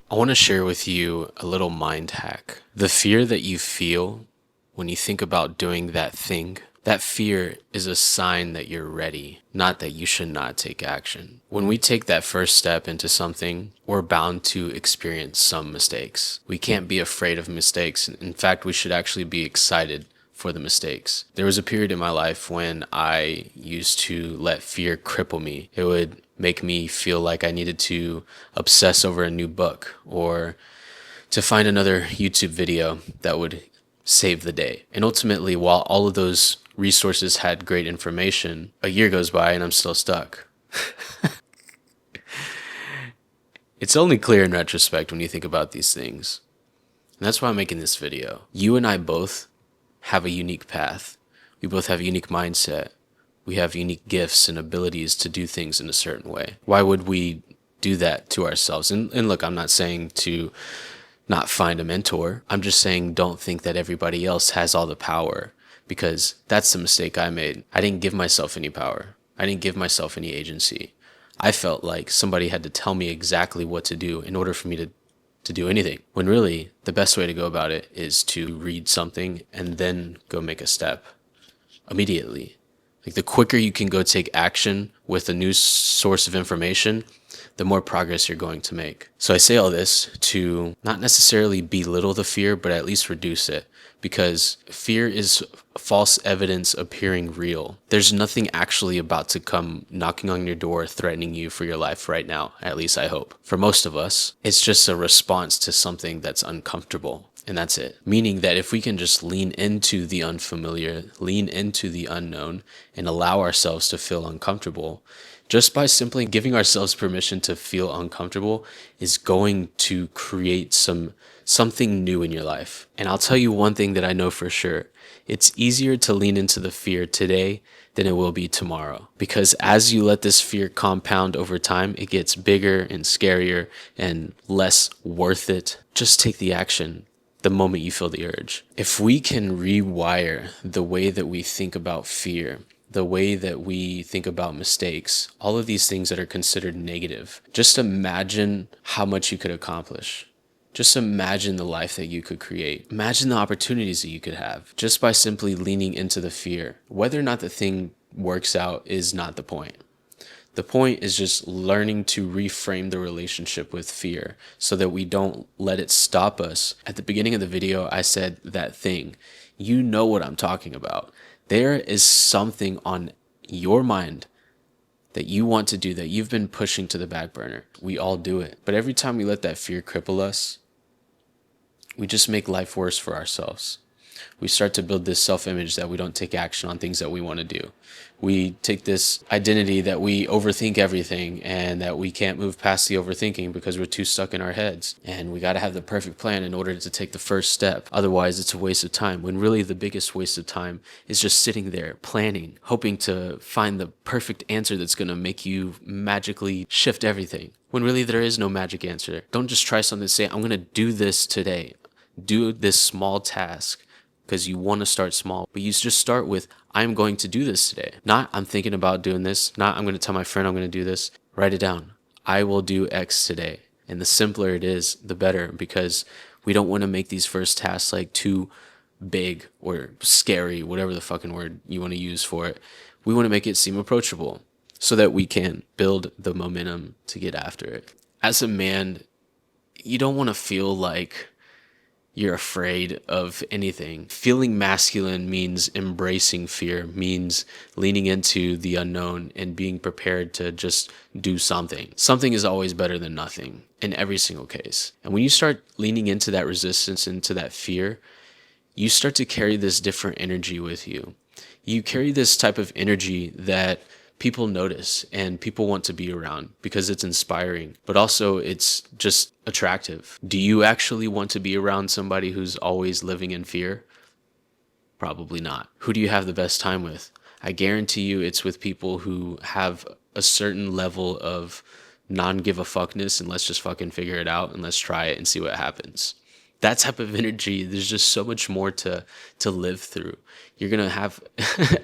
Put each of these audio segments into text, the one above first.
I want to share with you a little mind hack. The fear that you feel when you think about doing that thing, that fear is a sign that you're ready, not that you should not take action. When we take that first step into something, we're bound to experience some mistakes. We can't be afraid of mistakes. In fact, we should actually be excited for the mistakes. There was a period in my life when I used to let fear cripple me. It would make me feel like I needed to obsess over a new book or to find another YouTube video that would save the day. And ultimately, while all of those resources had great information, a year goes by and I'm still stuck. It's only clear in retrospect when you think about these things. And that's why I'm making this video. You and I both have a unique path. We both have a unique mindset. We have unique gifts and abilities to do things in a certain way. Why would we do that to ourselves? And look, I'm not saying to not find a mentor. I'm just saying don't think that everybody else has all the power, because that's the mistake I made. I didn't give myself any power. I didn't give myself any agency. I felt like somebody had to tell me exactly what to do in order for me to do anything. When really, the best way to go about it is to read something and then go make a step immediately. Like the quicker you can go take action with a new source of information, the more progress you're going to make. So I say all this to not necessarily belittle the fear, but at least reduce it, because fear is false evidence appearing real. There's nothing actually about to come knocking on your door, threatening you for your life right now, at least I hope. For most of us, it's just a response to something that's uncomfortable. And that's it. Meaning that if we can just lean into the unfamiliar, lean into the unknown, and allow ourselves to feel uncomfortable, just by simply giving ourselves permission to feel uncomfortable is going to create something new in your life. And I'll tell you one thing that I know for sure. It's easier to lean into the fear today than it will be tomorrow. Because as you let this fear compound over time, it gets bigger and scarier and less worth it. Just take the action the moment you feel the urge. If we can rewire the way that we think about fear, the way that we think about mistakes, all of these things that are considered negative, just imagine how much you could accomplish. Just imagine the life that you could create. Imagine the opportunities that you could have just by simply leaning into the fear. Whether or not the thing works out is not the point. The point is just learning to reframe the relationship with fear so that we don't let it stop us. At the beginning of the video, I said that thing. You know what I'm talking about. There is something on your mind that you want to do that you've been pushing to the back burner. We all do it. But every time we let that fear cripple us, we just make life worse for ourselves. We start to build this self-image that we don't take action on things that we want to do. We take this identity that we overthink everything and that we can't move past the overthinking because we're too stuck in our heads. And we got to have the perfect plan in order to take the first step. Otherwise, it's a waste of time, when really the biggest waste of time is just sitting there planning, hoping to find the perfect answer that's going to make you magically shift everything. When really there is no magic answer. Don't just try something and say, I'm going to do this today. Do this small task because you want to start small, but you just start with, I'm going to do this today. Not, I'm thinking about doing this. Not, I'm going to tell my friend I'm going to do this. Write it down. I will do X today. And the simpler it is, the better, because we don't want to make these first tasks like too big or scary, whatever the fucking word you want to use for it. We want to make it seem approachable so that we can build the momentum to get after it. As a man, you don't want to feel like you're afraid of anything. Feeling masculine means embracing fear, means leaning into the unknown and being prepared to just do something. Something is always better than nothing in every single case. And when you start leaning into that resistance, into that fear, you start to carry this different energy with you. You carry this type of energy that people notice and people want to be around because it's inspiring, but also it's just attractive. Do you actually want to be around somebody who's always living in fear? Probably not. Who do you have the best time with? I guarantee you it's with people who have a certain level of non-give-a-fuckness and let's just fucking figure it out and let's try it and see what happens. That type of energy, there's just so much more to live through. You're gonna have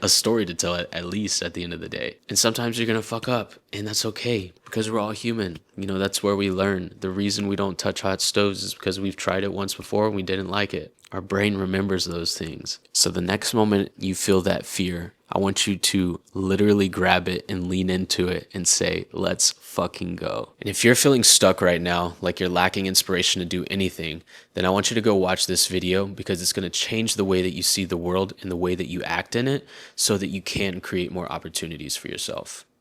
a story to tell at least at the end of the day. And sometimes you're gonna fuck up, and that's okay because we're all human. You know, that's where we learn. The reason we don't touch hot stoves is because we've tried it once before and we didn't like it. Our brain remembers those things. So the next moment you feel that fear, I want you to literally grab it and lean into it and say, let's fucking go. And if you're feeling stuck right now, like you're lacking inspiration to do anything, then I want you to go watch this video because it's going to change the way that you see the world and the way that you act in it so that you can create more opportunities for yourself.